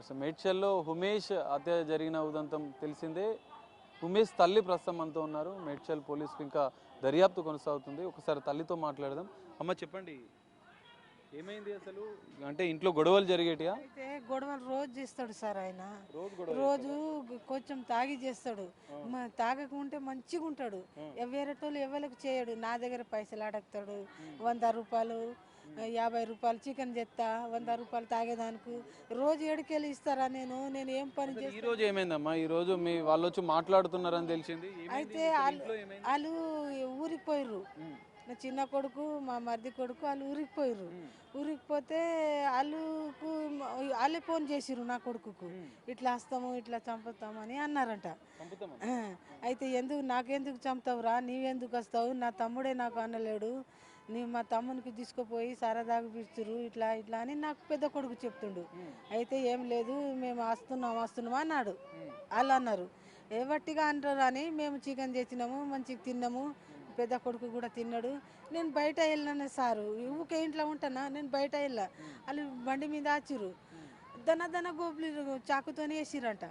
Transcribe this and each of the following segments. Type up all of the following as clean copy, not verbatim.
అసలు మేడ్చల్లో ఉమేష్ హత్య జరిగిన ఉదంతం తెలిసిందే. ఉమేష్ తల్లి ప్రస్తుతం మనతో ఉన్నారు. మేడ్చల్ పోలీసులు ఇంకా దర్యాప్తు కొనసాగుతుంది. ఒకసారి తల్లితో మాట్లాడదాం. అమ్మ చెప్పండి, ఏమైంది అసలు? అంటే ఇంట్లో గొడవలు జరిగేటియా? అయితే గొడవలు రోజు చేస్తాడు సార్ ఆయన. రోజు కొంచెం తాగి చేస్తాడు. తాగకుంటే మంచిగా ఉంటాడు. వేరేటోళ్ళు ఎవరికి చేయడు. నా దగ్గర పైసలు అడుగుతాడు. 100 రూపాయలు 50 రూపాయలు చికెన్ చేస్తా, 100 రూపాయలు తాగేదానికి రోజు ఏడుకెళ్ళి ఇస్తారా? నేను ఏం పని చేస్తా? ఈ రోజు ఏమైందమ్మా? ఈ రోజు మీ వాళ్ళు వచ్చి మాట్లాడుతున్నారని తెలిసింది. అయితే వాళ్ళు ఊరికి పోయిర్రు. నా చిన్న కొడుకు మా మరిది కొడుకు వాళ్ళు ఊరికి పోయిర్రు. ఊరికి పోతే వాళ్ళే ఫోన్ చేసిర్రు నా కొడుకుకు, ఇట్లా వస్తాము ఇట్లా చంపుతామని అన్నారంట. అయితే నాకెందుకు చంపుతావురా, నీవెందుకు వస్తావు, నా తమ్ముడే నాకు అనలేడు, మా తమ్మునికి తీసుకుపోయి సరదాగా పిలుచురు ఇట్లా ఇట్లా అని నాకు పెద్ద కొడుకు చెప్తుండు. అయితే ఏం లేదు, మేము వస్తున్నాం అన్నాడు. వాళ్ళు అన్నారు ఏవట్టిగా అంటారు అని మేము చికెన్ తెచ్చినాము, మంచిగా తిన్నాము, పెద్ద కొడుకు కూడా తిన్నాడు. నేను బయట వెళ్ళినాను సారు, ఊకే ఇంట్లో ఉంటానా, నేను బయట వెళ్ళా. వాళ్ళు బండి మీద వచ్చిర్రు, దన గోపులు చాకుతోనే వేసిరంట.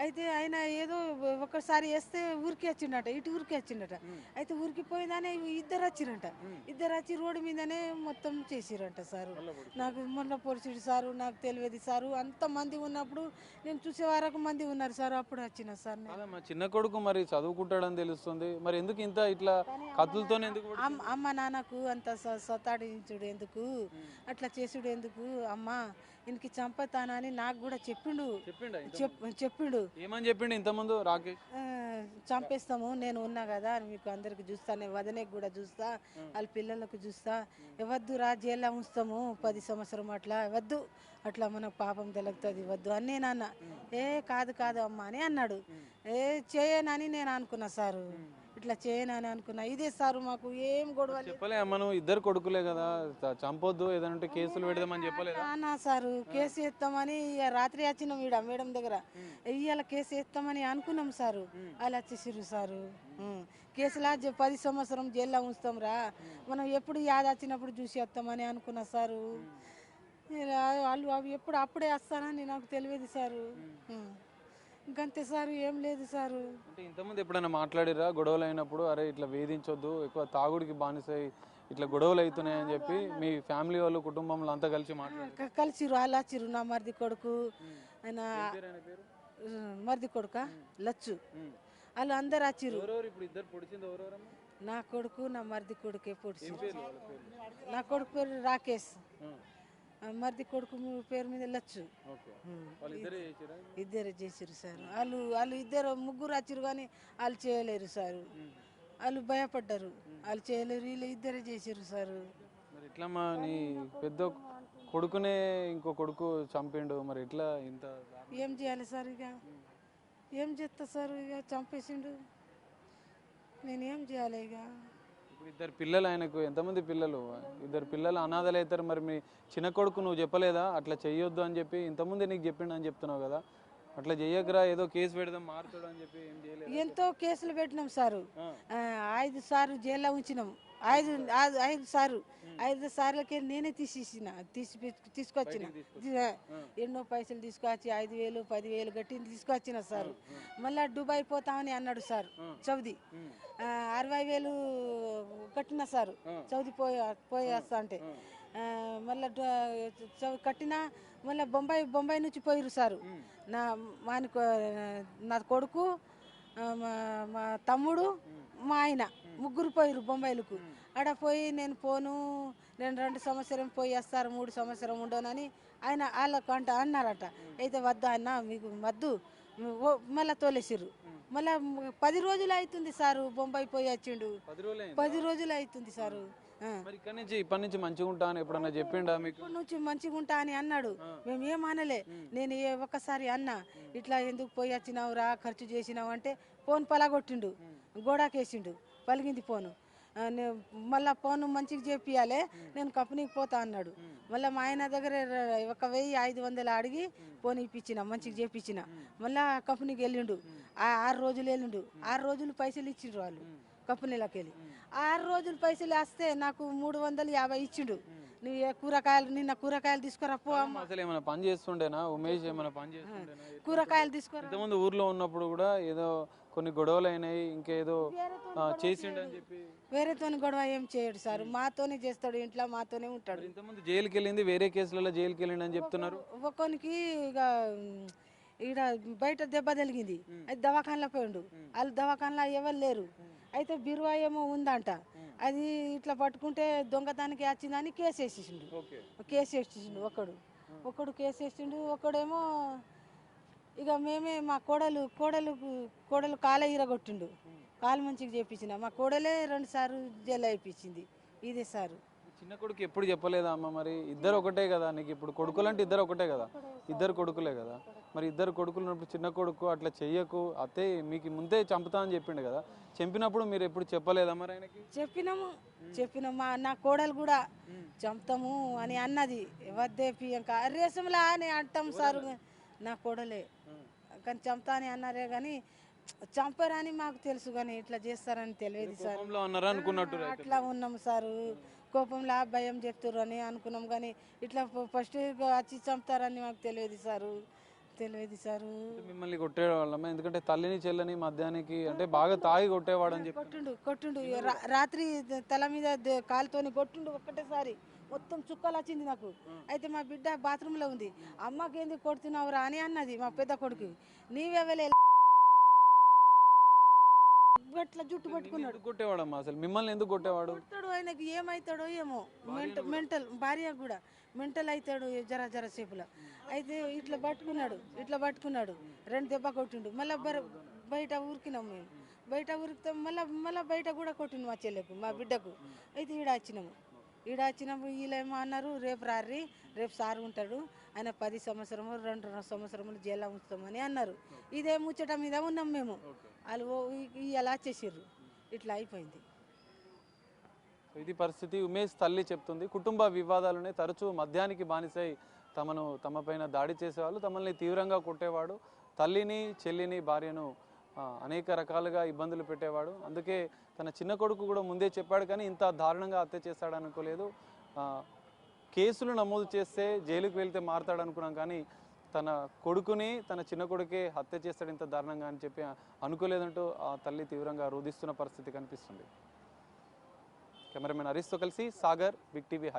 అయితే ఆయన ఏదో ఒకసారి వేస్తే ఊరికి వచ్చిండట, ఇటు ఊరికి వచ్చిండట. అయితే ఊరికి పోయిందనే ఇద్దరు వచ్చిరంట. ఇద్దరు వచ్చి రోడ్డు మీదనే మొత్తం చేసిరంట సారు. నాకు మొన్న పొడిచిడు సారు, నాకు తెలియదు సారు. అంతమంది ఉన్నప్పుడు నేను చూసే వరకు మంది ఉన్నారు సార్, అప్పుడు వచ్చిన సార్. మా చిన్న కొడుకు మరి చదువుకుంటాడని తెలుస్తుంది, మరి ఎందుకు ఇంత ఇట్లా కత్తులతో ఎందుకు? అమ్మ నాన్నకు అంత సతాడించుడు ఎందుకు, అట్లా చేసుడు ఎందుకు? అమ్మ ఇంటికి చంపుతానని నాకు కూడా చెప్పిండు. ఏమని చెప్పిండు ఇంతకుముందు? రాకేష్ చంపేస్తాము, నేను ఉన్నా కదా, మీకు అందరికి చూస్తాను, వదనకి కూడా చూస్తా, వాళ్ళ పిల్లలకు చూస్తా, వద్దు రా జైల్లో ఉంచుతాము 10 సంవత్సరం అట్లా వద్దు, అట్లా మనకు పాపం తెలుగుతుంది, వద్దు అని నేను అన్నా. కాదు అమ్మ అని అన్నాడు. చేయనని నేను అనుకున్నా సారు, ఇట్లా చేయనని అనుకున్నా. ఇదే సారు మాకు ఏం గొడవ చెప్పలే. మనం ఇద్దరు కొడుకులే కదా, చంపొద్దు, ఏదంటే కేసులు పెడదామని చెప్పలేదు అన్నా సారు. కేసు వేస్తామని రాత్రి వచ్చినాం ఈడ మేడం దగ్గర, ఇవాళ కేసు వేస్తామని అనుకున్నాం సారు. వాళ్ళు వచ్చేసిర్రు సారు. కేసులా 10 సంవత్సరం జైల్లో ఉంచుతాం రా, మనం ఎప్పుడు యాద వచ్చినప్పుడు చూసి వస్తామని అనుకున్నా సారు. వాళ్ళు అవి అప్పుడే వస్తానని నాకు తెలియదు సారు. ఇంకంతే సారు, ఏం లేదు సారు. అంటే ఇంతకుముందు ఎప్పుడైనా మాట్లాడిరా గొడవలు అయినప్పుడు, అరే ఇట్లా వేధించొద్దు, ఎక్కువ తాగుడికి బానిసై ఇట్లా గొడవలు అవుతున్నాయని చెప్పి మీ ఫ్యామిలీ వాళ్ళు కుటుంబంలో అంతా కలిసి కలిసిరు? వాళ్ళు వచ్చిర్రు. నా మరిది కొడుకు, ఆయన మరిది కొడుక లచ్చు, వాళ్ళు అందరు వచ్చిర్రు. నా కొడుకు నా మరిది కొడుకే పొడిచి. నా కొడుకు పేరు రాకేష్, మరిది కొడుకు పేరు మీద లచ్చు. ఇద్దరే చేసిరు సార్. వాళ్ళు ఇద్దరు ముగ్గురు వచ్చిరు కానీ వాళ్ళు చేయలేరు సారు. వాళ్ళు భయపడ్డారు, వాళ్ళు చేయలేరు, వీళ్ళు ఇద్దరే చేసిరు సారు. మరి ఇట్లా మా నీ పెద్ద కొడుకునే ఇంకో కొడుకు చంపిండు, మరి ఇట్లా ఇంత ఏం చేయాలి సార్? ఇక ఏం చేస్తా సార్, ఇక చంపేసిండు, నేనేం చేయాలి? ఇక ఇద్దరు పిల్లలు ఆయనకు, ఎంతమంది పిల్లలు? ఇద్దరు పిల్లలు అనాథలు అవుతారు. మరి మీ చిన్న కొడుకు నువ్వు చెప్పలేదా అట్లా చెయ్యొద్దు అని చెప్పి? ఇంతకుముందే నీకు చెప్పిండు అని చెప్తున్నావు కదా, అట్లా చెయ్యకరా, ఏదో కేసు పెడదాం మారుతాడు అని చెప్పి ఏం చేయలేదు? ఎంతో కేసులు పెట్టినాం సారు. 5 సార్లు జైల్లో ఉంచినాం. 5 సార్లకి నేనే తీసుకొచ్చిన. ఎన్నో పైసలు తీసుకొచ్చి 5,000 10,000 గట్టి తీసుకొచ్చిన సారు. మళ్ళా దుబాయ్ పోతామని అన్నాడు సార్ చౌదీ. 60,000 కట్టిన సారు చౌదీ పోయి వస్తా అంటే. మళ్ళా కట్టినా మళ్ళీ బొంబాయి నుంచి పోయిరు సారు. నా కొడుకు, మా తమ్ముడు, మా ఆయన ముగ్గురు పోయిరు బొంబాయిలకు. ఆడ పోయి నేను పోను, నేను 2 సంవత్సరం పోయి వస్తారు, 3 సంవత్సరం ఉండనని ఆయన వాళ్ళకు అన్నారట. అయితే వద్దా అన్న, మీకు వద్దు, మళ్ళీ తోలేసిర్రు. మళ్ళా 10 రోజులు అవుతుంది సారు బొంబాయి పోయి వచ్చిండు. 10 రోజులు అవుతుంది సారు. ఇప్పటి నుంచి మంచిగా ఉంటా అని ఎప్పుడన్నా చెప్పిండా మీకు? ఇప్పటి నుంచి మంచిగా ఉంటా అని అన్నాడు. మేము ఏం అనలే. నేను ఒక్కసారి అన్నా, ఇట్లా ఎందుకు పోయి వచ్చినావు రా, ఖర్చు చేసినావు అంటే ఫోన్ పలగొట్టిండు, గోడాకేసిండు, పలిగింది ఫోను. మళ్ళీ ఫోన్ మంచిగా చేపియాలి, నేను కంపెనీకి పోతా అన్నాడు. మళ్ళీ మా ఆయన దగ్గర 1,500 అడిగి ఫోన్ ఇప్పించిన, మంచిగా చేపించిన. మళ్ళీ కంపెనీకి వెళ్ళిండు. 6 రోజులు వెళ్ళిండు. 6 రోజులు పైసలు ఇచ్చిండ్రు వాళ్ళు కంపెనీలోకి వెళ్ళి. 6 రోజులు పైసలు వస్తే నాకు 350 ఇచ్చిండు. నువ్వు ఏ కూరగాయలు నిన్న కూరగాయలు తీసుకురా పో అమ్మ అసలు ఏమైనా పని చేస్తుండేనా ఉమేష్, ఏమైనా పని చేస్తుండేనా? కూరగాయలు తీసుకురా ఇంతకుముందు ఊర్లో ఉన్నప్పుడు కూడా ఏదో కొన్ని గొడవలు అయినాయి, ఇంకేదో చేసిండని చెప్పి. వేరేతోని గొడవ ఏం చేయడు సార్, మాతోనే చేస్తాడు, ఇంట్లో మాతోనే ఉంటాడు. ఇంతకుముందు జైలుకి వెళ్ళింది, వేరే కేసులలో జైలుకి వెళ్ళిండి అని చెప్తున్నారు. ఒక్కొనికి ఇక ఈడ బయట దెబ్బ తగిలింది, అది దవాఖానలో పోయిండు. వాళ్ళు దవాఖానలో ఎవరు లేరు, అయితే బిరువా ఏమో ఉందంట, అది ఇట్లా పట్టుకుంటే దొంగతనానికి వచ్చిందని కేసు వేసేసిండు. కేసు వేసేసిండు ఒకడు కేసు వేసిండు, ఒకడేమో ఇక మేమే మా కోడలు కాల ఇరగొట్టిండు, కాలు మంచిగా చేపించిన మా కోడలే 2 సార్లు జైలు అయిపించింది. ఇదే సారు. చిన్న కొడుకు ఎప్పుడు చెప్పలేదా అమ్మ? మరి ఇద్దరు ఒకటే కదా నీకు, ఇప్పుడు కొడుకులు అంటే ఇద్దరు ఒకటే కదా, ఇద్దరు కొడుకులే కదా. మరి ఇద్దరు కొడుకులు ఉన్నప్పుడు చిన్న కొడుకు అట్లా చెయ్యకు, అత్తే మీకు ముందే చంపుతా అని చెప్పిండు కదా, చంపినప్పుడు మీరు ఎప్పుడు చెప్పలేదా మరి ఆయనకి? చెప్పినాము నా కోడలు కూడా చంపుతాము అని అన్నది. వద్దేపి ఇంకా రేసంలా అని అంటాం సార్, నా కోడలే కానీ చంపుతా అని అన్నారే కానీ చంపారని మాకు తెలుసు, కానీ ఇట్లా చేస్తారని తెలియదు సార్. అట్లా ఉన్నాము సారు, కోపంలో భయం చెప్తారు అని అనుకున్నాం, కానీ ఇట్లా ఫస్ట్ వచ్చి చంపుతారని మాకు తెలియదు సారు. మిమ్మల్ని కొట్టేవాళ్ళమ్మా, ఎందుకంటే తల్లిని చెల్లని మధ్యాహ్నానికి అంటే బాగా తాగి కొట్టేవాడు అని చెప్పి కొట్టుండు రాత్రి తల మీద కాలుతోని కొట్టుండు ఒక్కటేసారి, మొత్తం చుక్కలు వచ్చింది నాకు. అయితే మా బిడ్డ బాత్రూంలో ఉంది, అమ్మకేంది కొడుతున్నావురా అని అన్నది మా పెద్ద కొడుకు. నీవెవలే అట్లా జుట్టు పట్టుకున్నాడు. కొట్టేవాడమ్మా, అసలు మిమ్మల్ని ఎందుకు కొట్టేవాడు? కొట్టాడు, ఆయనకి ఏమవుతాడో ఏమో, మెంటల్ భార్య కూడా మెంటల్ అవుతాడు జర సేపులో. అయితే ఇట్లా పట్టుకున్నాడు 2 దెబ్బ కొట్టిండు. మళ్ళీ బయట ఊరికినాం మేము, బయట ఊరికితే మళ్ళీ బయట కూడా కొట్టిండు మా చెల్లెకు మా బిడ్డకు. అయితే ఈడ వచ్చినాము వీళ్ళేమో అన్నారు, రేపు రారి, రేపు సార్ ఉంటాడు, ఆయన 10 సంవత్సరము 2 సంవత్సరములు జైల్లో ఉంచుతామని అన్నారు. ఇదే ముచ్చట మీద ఉన్నాం మేము. వాళ్ళు ఇలా చేసారు, ఇట్లా అయిపోయింది. ఇది పరిస్థితి. ఉమేష్ తల్లి చెప్తుంది, కుటుంబ వివాదాలనే తరచూ మద్యానికి బానిసై తమపైన దాడి చేసేవాళ్ళు, తమల్ని తీవ్రంగా కొట్టేవాడు, తల్లిని చెల్లిని భార్యను అనేక రకాలుగా ఇబ్బందులు పెట్టేవాడు. అందుకే తన చిన్న కొడుకు కూడా ముందే చెప్పాడు, కానీ ఇంత దారుణంగా హత్య చేస్తాడు అనుకోలేదు. కేసులు నమోదు చేస్తే జైలుకు వెళ్తే మారతాడు అనుకున్నాం, కానీ తన కొడుకుని తన చిన్న కొడుకే హత్య చేస్తాడు ఇంత దారుణంగా అని చెప్పి అనుకోలేదంటూ ఆ తల్లి తీవ్రంగా రోధిస్తున్న పరిస్థితి కనిపిస్తుంది. కెమెరామెన్ హరీష్తో కలిసి సాగర్, బిగ్ టీవీ.